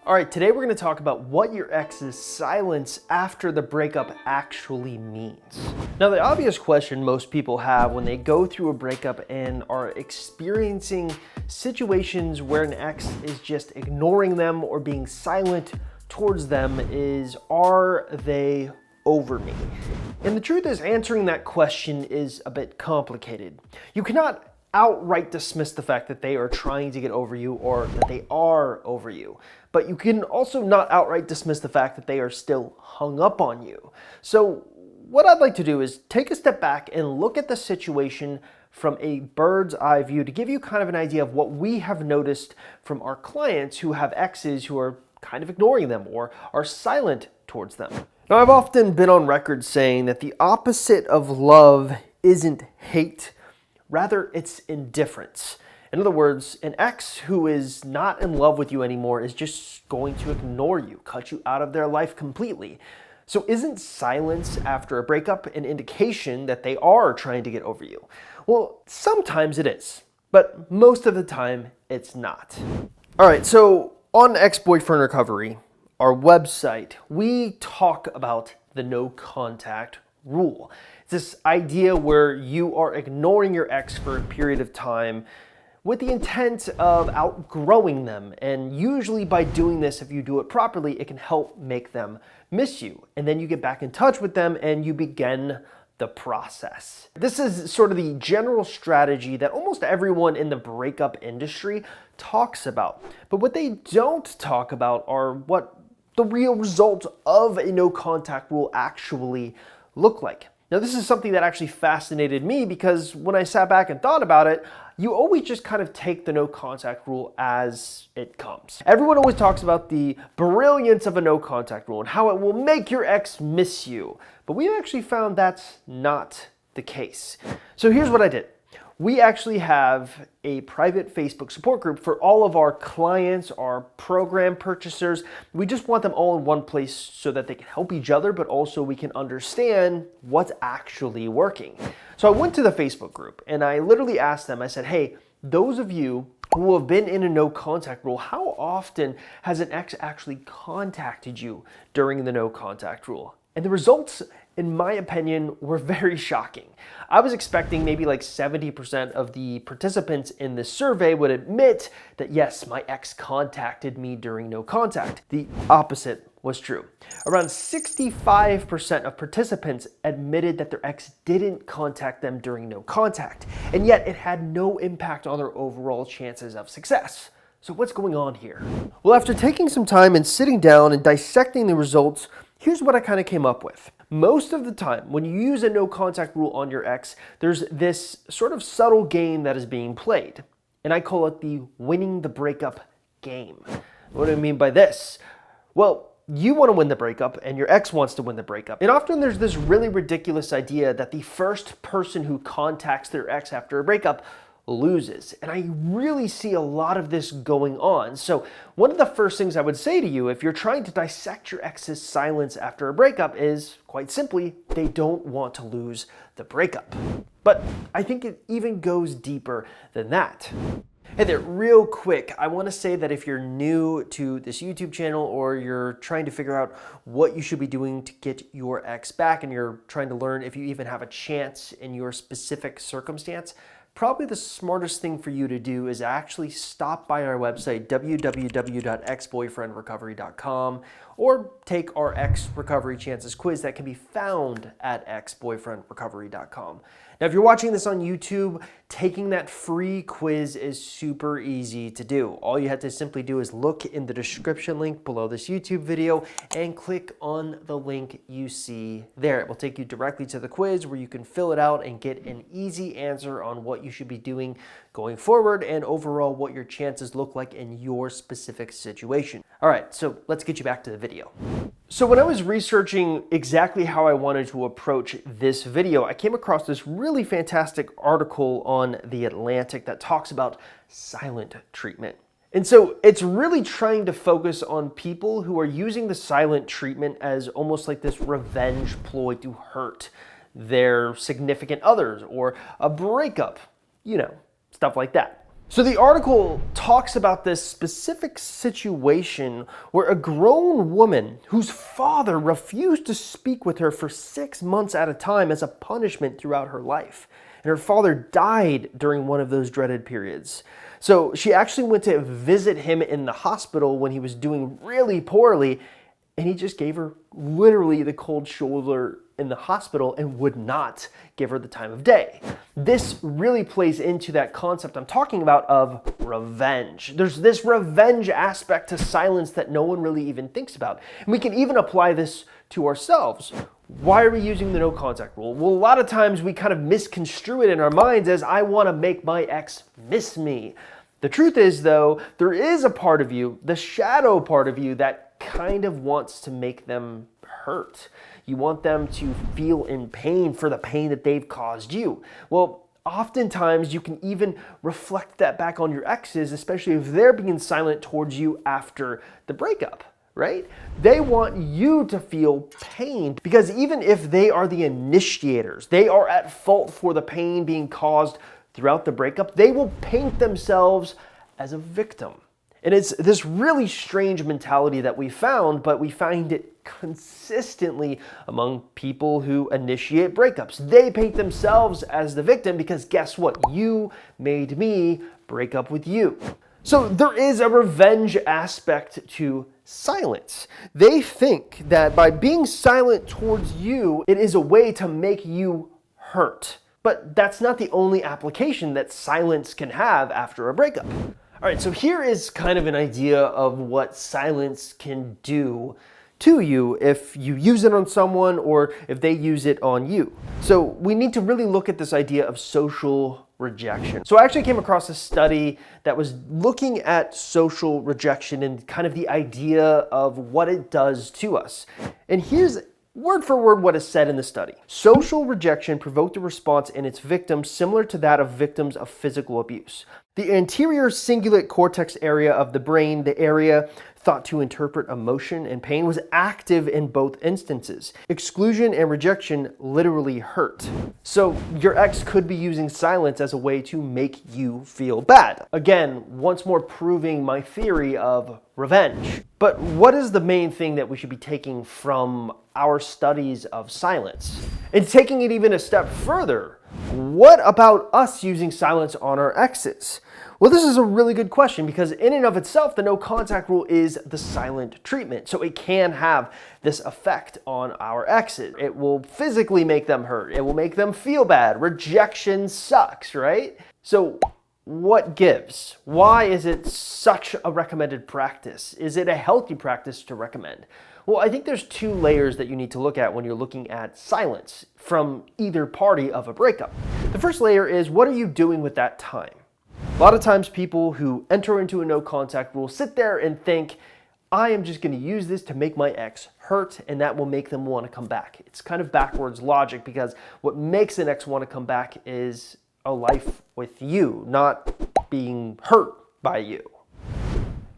All right, today we're going to talk about what your ex's silence after the breakup actually means. Now, the obvious question most people have when they go through a breakup and are experiencing situations where an ex is just ignoring them or being silent towards them is, are they over me? And the truth is, answering that question is a bit complicated. You cannot outright dismiss the fact that they are trying to get over you or that they are over you. But you can also not outright dismiss the fact that they are still hung up on you. So what I'd like to do is take a step back and look at the situation from a bird's eye view to give you kind of an idea of what we have noticed from our clients who have exes who are kind of ignoring them or are silent towards them. Now, I've often been on record saying that the opposite of love isn't hate. Rather, it's indifference. In other words, an ex who is not in love with you anymore is just going to ignore you, cut you out of their life completely. So isn't silence after a breakup an indication that they are trying to get over you? Well, sometimes it is, but most of the time it's not. All right, so on Ex-Boyfriend Recovery, our website, we talk about the no contact rule. It's this idea where you are ignoring your ex for a period of time with the intent of outgrowing them. And usually by doing this, if you do it properly, it can help make them miss you. And then you get back in touch with them and you begin the process. This is sort of the general strategy that almost everyone in the breakup industry talks about. But what they don't talk about are what the real result of a no contact rule actually look like. Now, this is something that actually fascinated me because when I sat back and thought about it, you always just kind of take the no contact rule as it comes. Everyone always talks about the brilliance of a no contact rule and how it will make your ex miss you. But we actually found that's not the case. So here's what I did. We actually have a private Facebook support group for all of our clients, our program purchasers. We just want them all in one place so that they can help each other, but also we can understand what's actually working. So I went to the Facebook group and I literally asked them, I said, hey, those of you who have been in a no contact rule, how often has an ex actually contacted you during the no contact rule? And the results, in my opinion, were very shocking. I was expecting maybe like 70% of the participants in this survey would admit that yes, my ex contacted me during no contact. The opposite was true. Around 65% of participants admitted that their ex didn't contact them during no contact, and yet it had no impact on their overall chances of success. So what's going on here? Well, after taking some time and sitting down and dissecting the results, here's what I kind of came up with. Most of the time, when you use a no contact rule on your ex, there's this sort of subtle game that is being played. And I call it the winning the breakup game. What do I mean by this? Well, you want to win the breakup and your ex wants to win the breakup. And often there's this really ridiculous idea that the first person who contacts their ex after a breakup loses. And I really see a lot of this going on. So one of the first things I would say to you if you're trying to dissect your ex's silence after a breakup is, quite simply, they don't want to lose the breakup. But I think it even goes deeper than that. Hey there, real quick, I want to say that if you're new to this YouTube channel or you're trying to figure out what you should be doing to get your ex back and you're trying to learn if you even have a chance in your specific circumstance, probably the smartest thing for you to do is actually stop by our website, www.exboyfriendrecovery.com, or take our Ex Recovery Chances quiz that can be found at exboyfriendrecovery.com. Now, if you're watching this on YouTube, taking that free quiz is super easy to do. All you have to simply do is look in the description link below this YouTube video and click on the link you see there. It will take you directly to the quiz where you can fill it out and get an easy answer on what you should be doing going forward and overall what your chances look like in your specific situation. All right, so let's get you back to the video. So when I was researching exactly how I wanted to approach this video, I came across this really fantastic article on The Atlantic that talks about silent treatment. And so it's really trying to focus on people who are using the silent treatment as almost like this revenge ploy to hurt their significant others or a breakup, you know, stuff like that. So the article talks about this specific situation where a grown woman whose father refused to speak with her for 6 months at a time as a punishment throughout her life. And her father died during one of those dreaded periods. So she actually went to visit him in the hospital when he was doing really poorly, and he just gave her literally the cold shoulder in the hospital and would not give her the time of day. This really plays into that concept I'm talking about of revenge. There's this revenge aspect to silence that no one really even thinks about. And we can even apply this to ourselves. Why are we using the no contact rule? Well, a lot of times we kind of misconstrue it in our minds as I want to make my ex miss me. The truth is, though, there is a part of you, the shadow part of you, that kind of wants to make them hurt. You want them to feel in pain for the pain that they've caused you. Well, oftentimes you can even reflect that back on your exes, especially if they're being silent towards you after the breakup, right? They want you to feel pain because even if they are the initiators, they are at fault for the pain being caused throughout the breakup, they will paint themselves as a victim. And it's this really strange mentality that we found, but we find it consistently among people who initiate breakups. They paint themselves as the victim because guess what? You made me break up with you. So there is a revenge aspect to silence. They think that by being silent towards you, it is a way to make you hurt. But that's not the only application that silence can have after a breakup. All right, so here is kind of an idea of what silence can do to you if you use it on someone or if they use it on you. So we need to really look at this idea of social rejection. So I actually came across a study that was looking at social rejection and kind of the idea of what it does to us. And here's word for word what is said in the study. Social rejection provoked a response in its victims similar to that of victims of physical abuse. The anterior cingulate cortex area of the brain, the area thought to interpret emotion and pain, was active in both instances. Exclusion and rejection literally hurt. So your ex could be using silence as a way to make you feel bad. Again, once more proving my theory of revenge. But what is the main thing that we should be taking from our studies of silence? And taking it even a step further, what about us using silence on our exes? Well, this is a really good question because in and of itself, the no contact rule is the silent treatment. So it can have this effect on our exes. It will physically make them hurt. It will make them feel bad. Rejection sucks, right? So what gives? Why is it such a recommended practice? Is it a healthy practice to recommend? Well, I think there's two layers that you need to look at when you're looking at silence from either party of a breakup. The first layer is, what are you doing with that time? A lot of times people who enter into a no contact rule sit there and think, I am just going to use this to make my ex hurt and that will make them want to come back. It's kind of backwards logic because what makes an ex want to come back is a life with you, not being hurt by you.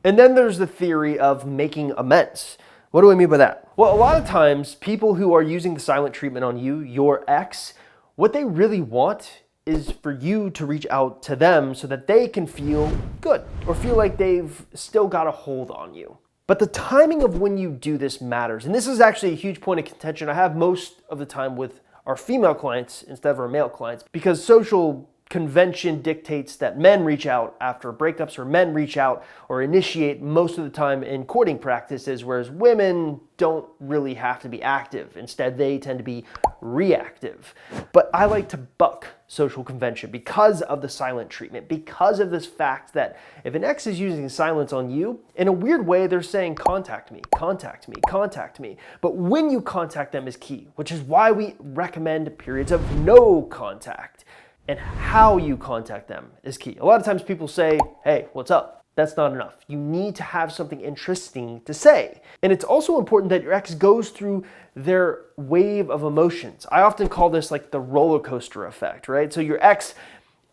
And then there's the theory of making amends. What do I mean by that? Well, a lot of times people who are using the silent treatment on you, your ex, what they really want is for you to reach out to them so that they can feel good or feel like they've still got a hold on you. But the timing of when you do this matters. And this is actually a huge point of contention I have most of the time with our female clients instead of our male clients, because social convention dictates that men reach out after breakups or men reach out or initiate most of the time in courting practices, whereas women don't really have to be active. Instead, they tend to be reactive. But I like to buck social convention because of the silent treatment, because of this fact that if an ex is using silence on you, in a weird way, they're saying, contact me, contact me, contact me. But when you contact them is key, which is why we recommend periods of no contact. And how you contact them is key. A lot of times people say, hey, what's up? That's not enough. You need to have something interesting to say. And it's also important that your ex goes through their wave of emotions. I often call this like the roller coaster effect, right? So your ex,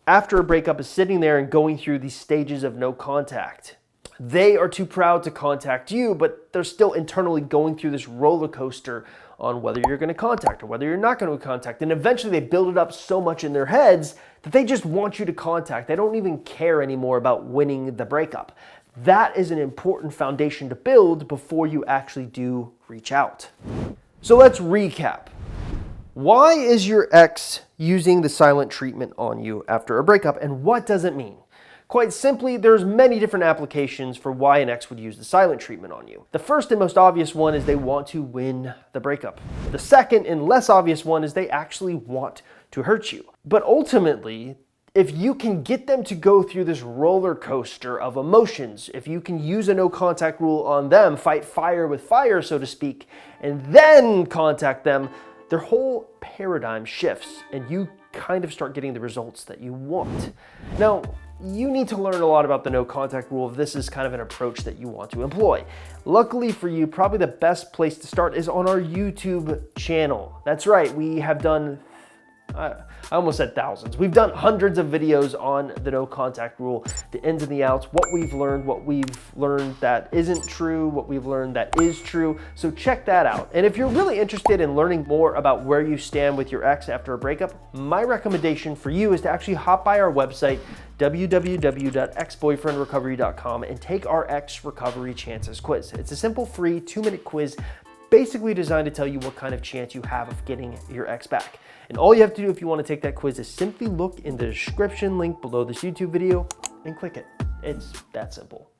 after a breakup, is sitting there and going through these stages of no contact. They are too proud to contact you, but they're still internally going through this roller coaster on whether you're going to contact or whether you're not going to contact. And eventually they build it up so much in their heads that they just want you to contact. They don't even care anymore about winning the breakup. That is an important foundation to build before you actually do reach out. So let's recap. Why is your ex using the silent treatment on you after a breakup, and what does it mean? Quite simply, there's many different applications for why an ex would use the silent treatment on you. The first and most obvious one is they want to win the breakup. The second and less obvious one is they actually want to hurt you. But ultimately, if you can get them to go through this roller coaster of emotions, if you can use a no contact rule on them, fight fire with fire, so to speak, and then contact them, their whole paradigm shifts and you kind of start getting the results that you want. Now, you need to learn a lot about the no contact rule if this is kind of an approach that you want to employ. Luckily for you, probably the best place to start is on our YouTube channel. That's right, we have done I almost said thousands. We've done hundreds of videos on the no contact rule, the ins and the outs, what we've learned that isn't true, what we've learned that is true. So check that out. And if you're really interested in learning more about where you stand with your ex after a breakup, my recommendation for you is to actually hop by our website, www.exboyfriendrecovery.com, and take our Ex Recovery Chances quiz. It's a simple, free 2-minute quiz basically designed to tell you what kind of chance you have of getting your ex back. And all you have to do if you want to take that quiz is simply look in the description link below this YouTube video and click it. It's that simple.